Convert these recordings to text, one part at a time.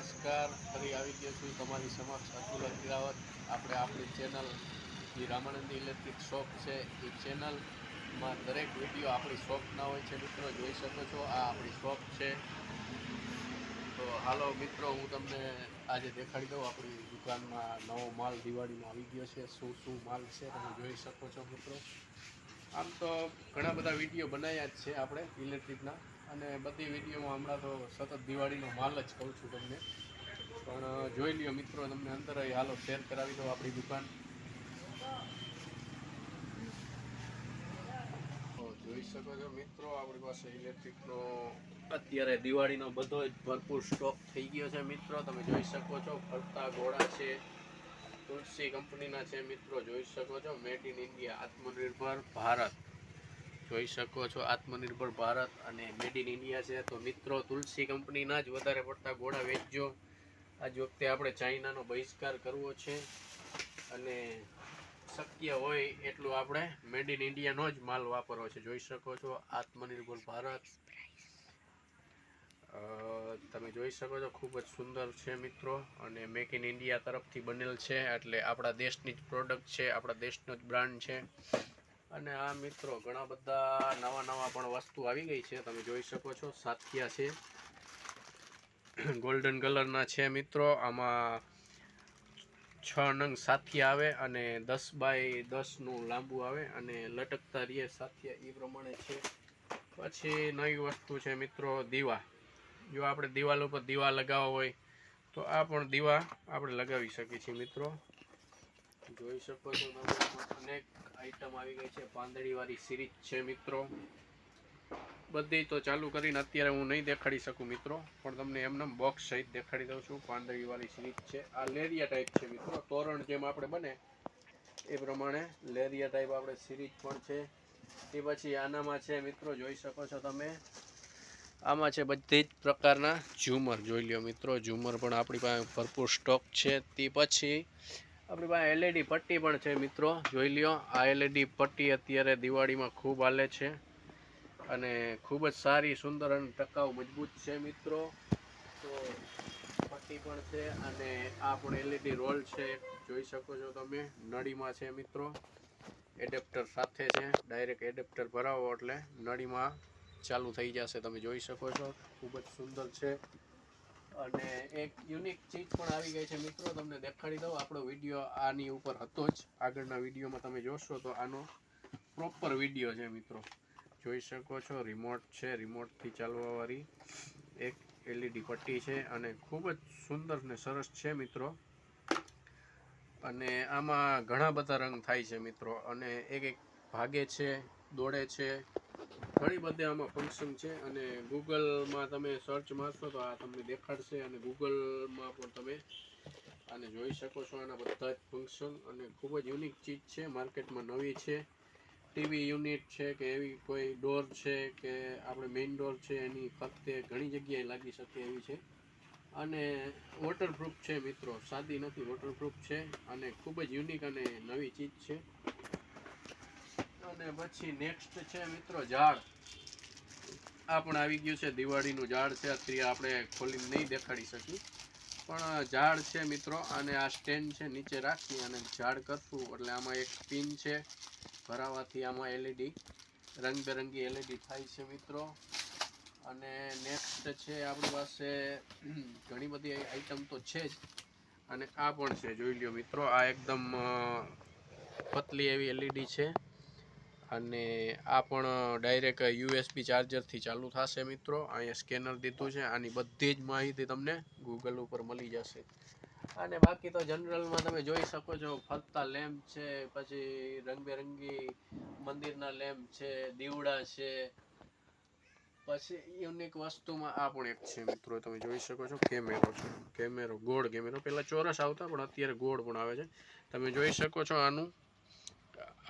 નમસ્કાર, ફરી આવી ગયો છું તમારી સમક્ષ અતુલ હિરાવત. આપણે આપણી ચેનલ જે રામાનંદી ઇલેક્ટ્રિક શોપ છે એ ચેનલમાં દરેક વિડીયો આપણી શોપના હોય છે. મિત્રો જોઈ શકો છો, આ આપણી શોપ છે. તો હાલો મિત્રો, હું તમને આજે દેખાડી દઉં આપણી દુકાનમાં નવો માલ દિવાળીનો આવી ગયો છે. શું શું માલ છે તમે જોઈ શકો છો મિત્રો. આમ તો ઘણા બધા વિડીયો બનાવ્યા જ છે આપણે ઇલેક્ટ્રિકના, અને બધી વિડીયોમાં હમણાં તો સતત દિવાળીનો માલ જ કહું છું તમને. પણ જોઈ લ્યો મિત્રો, તમને અંદર હાલો શેર કરાવી દો આપણી દુકાન. જોઈ શકો છો મિત્રો, આપણી પાસે ઇલેક્ટ્રિકનો અત્યારે દિવાળીનો બધો જ ભરપૂર સ્ટોક થઈ ગયો છે મિત્રો. તમે જોઈ શકો છો, ફરતા ઘોડા છે, તુલસી કંપનીના છે મિત્રો. જોઈ શકો છો, મેડ ઇન ઇન્ડિયા, આત્મનિર્ભર ભારત. જોઈ શકો છો, આત્મનિર્ભર ભારત અને મેડ ઇન ઇન્ડિયા છે. તો મિત્રો, તુલસી કંપનીના જ વધારે પડતા ઘોડા વેચજો. આજ વખતે આપણે ચાઇનાનો બહિષ્કાર કરવો છે, અને શક્ય હોય એટલું આપણે મેડ ઇન ઇન્ડિયાનો જ માલ વાપરવો છે. જોઈ શકો છો, આત્મનિર્ભર ભારત. તમે જોઈ શકો છો, ખૂબ જ સુંદર છે મિત્રો, અને મેક ઇન ઇન્ડિયા તરફથી બનેલ છે, એટલે આપણા દેશની જ પ્રોડક્ટ છે, આપણા દેશનો જ બ્રાન્ડ છે. અને આ મિત્રો ઘણા બધા નવા પણ વસ્તુ આવી ગઈ છે. તમે જોઈ શકો છો, સાથિયા છે, ગોલ્ડન કલરના છે મિત્રો. આમાં 6 નંગ સાથિયા આવે, અને 10 બાય 10નું લાંબુ આવે, અને લટકતા રહીએ સાથિયા એ પ્રમાણે છે. પછી નવી વસ્તુ છે મિત્રો, દીવા. જો આપણે દિવાલ ઉપર દીવા લગાવવા હોય તો આ પણ દીવા આપણે લગાવી શકીએ છીએ મિત્રો. જોઈ શકો છો, અનેક આઈટમ આવી ગઈ છે. પાંદડીવાળી સિરીઝ છે મિત્રો. બધી તો ચાલુ કરીને અત્યારે હું નહીં દેખાડી શકું મિત્રો, પણ તમને એમને બોક્સ સહિત દેખાડી દઉં છું. પાંદડીવાળી સિરીઝ છે. આ લેરિયા ટાઈપ છે મિત્રો, તોરણ જેમ આપણે બને એ પ્રમાણે લેરિયા ટાઈપ આપણે સિરીઝ પણ છે. એ પછી આનામાં છે મિત્રો, જોઈ શકો છો તમે, આમાં છે બધી જ પ્રકારના ઝુમર. જોઈ લ્યો મિત્રો, ઝુમર પણ આપણી પાસે ભરપૂર સ્ટોક છે. તે પછી આપણી પાસે એલઈડી પટ્ટી પણ છે મિત્રો. જોઈ લ્યો, આ એલઈડી પટ્ટી અત્યારે દિવાળીમાં ખૂબ હાલે છે, અને ખૂબ જ સારી, સુંદર અને ટકાઉ મજબૂત છે મિત્રો. તો પટ્ટી પણ છે, અને આ પણ એલઈડી રોલ છે. જોઈ શકો છો તમે, નળીમાં છે મિત્રો, એડેપ્ટર સાથે છે. ડાયરેક્ટ એડેપ્ટર ભરાવો એટલે નળીમાં ચાલુ થઈ જશે. તમે જોઈ શકો છો, ખૂબ જ સુંદર છે. અને એક યુનિક ચીજ પણ આવી ગઈ છે મિત્રો, તમને દેખાડી દઉં. આપણો વિડીયો આની ઉપર હતો જ, આગળના વિડીયોમાં તમે જોશો તો આનો પ્રોપર વિડીયો છે મિત્રો. જોઈ શકો છો, રિમોટ છે, રિમોટથી ચાલવાવાળી એક એલઈડી પટ્ટી છે, અને ખૂબ જ સુંદર ને સરસ છે મિત્રો. અને આમાં ઘણા બધા રંગ થાય છે મિત્રો, અને એક એક ભાગે છે, દોડે છે, ઘણી બધી આમાં ફંક્શન છે. અને ગૂગલમાં તમે સર્ચ મારશો તો આ તમને દેખાડશે, અને ગૂગલમાં પણ તમે આને જોઈ શકો છો. આના બધા જ ફંક્શન, અને ખૂબ જ યુનિક ચીજ છે, માર્કેટમાં નવી છે. ટીવી યુનિટ છે, કે એવી કોઈ ડોર છે, કે આપણે મેઇન ડોર છે, એની ફરતે ઘણી જગ્યાએ લાગી શકે એવી છે. અને વોટરપ્રૂફ છે મિત્રો, સાદી નથી, વોટરપ્રૂફ છે, અને ખૂબ જ યુનિક અને નવી ચીજ છે. અને પછી નેક્સ્ટ છે મિત્રો, ઝાડ. આ પણ આવી ગયું છે, દિવાળીનું ઝાડ છે. અત્યારે આપણે ખોલીને નહીં દેખાડી શકીએ, પણ ઝાડ છે મિત્રો. અને આ સ્ટેન્ડ છે, નીચે રાખી અને ઝાડ કરશું એટલે આમાં એક પિન છે, ભરાવાથી આમાં એલઈડી, રંગબેરંગી એલઈડી થાય છે મિત્રો. અને નેક્સ્ટ છે આપણી પાસે ઘણી બધી આઈટમ તો છે જ, અને આ પણ છે. જોઈ લ્યો મિત્રો, આ એકદમ પતલી એવી એલઈડી છે, અને આ પણ ડાયરેક્ટ યુએસબી ચાર્જરથી ચાલુ થશે મિત્રો. અહીંયા સ્કેનર દીધું છે, આની બધી જ માહિતી તમને ગૂગલ ઉપર મળી જશે. અને બાકી તો જનરલમાં તમે જોઈ શકો છો, ફરતા લેમ્પ છે, પછી રંગબેરંગી મંદિરના લેમ્પ છે, દીવડા છે. પછી યુનિક વસ્તુમાં આ પણ એક છે મિત્રો, તમે જોઈ શકો છો, કેમેરો છે. કેમેરો, ગોળ કેમેરો. પહેલાં ચોરસ આવતા, પણ અત્યારે ગોળ પણ આવે છે. તમે જોઈ શકો છો, આનું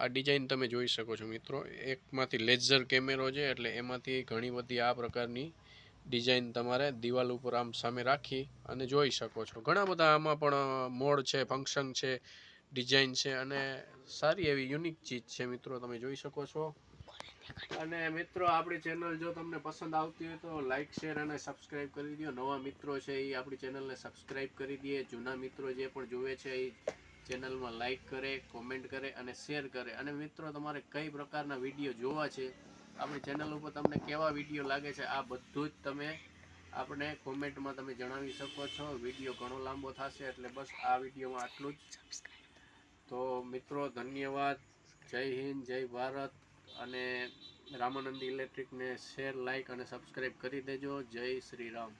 આ ડિઝાઇન તમે જોઈ શકો છો મિત્રો. એકમાંથી લેઝર કેમેરો છે, એટલે એમાંથી ઘણી બધી આ પ્રકારની ડિઝાઇન તમારે દિવાલ ઉપર આમ સામે રાખી અને જોઈ શકો છો. ઘણા બધા આમાં પણ મોડ છે, ફંક્શન છે, ડિઝાઇન છે, અને સારી એવી યુનિક ચીજ છે મિત્રો. તમે જોઈ શકો છો. અને મિત્રો આપણી ચેનલ જો તમને પસંદ આવતી હોય તો લાઈક શેર અને સબસ્ક્રાઇબ કરી દો. નવા મિત્રો છે એ આપણી ચેનલને સબસ્ક્રાઇબ કરી દે. જૂના મિત્રો જે પણ જોવે છે એ ચેનલમાં લાઈક કરે, કોમેન્ટ કરે અને શેર કરે. અને મિત્રો તમારે કઈ પ્રકારના વિડીયો જોવા છે, આપણી ચેનલ ઉપર તમને કેવા વિડીયો લાગે છે, આ બધું જ તમે આપણે કોમેન્ટમાં તમે જણાવી શકો છો. વિડીયો ઘણો લાંબો થશે એટલે બસ આ વિડીયોમાં આટલું જ. તો મિત્રો ધન્યવાદ. જય હિન્દ, જય ભારત. અને રામાનંદી ઇલેક્ટ્રિકને શેર, લાઈક અને સબસ્ક્રાઈબ કરી દેજો. જય શ્રી રામ.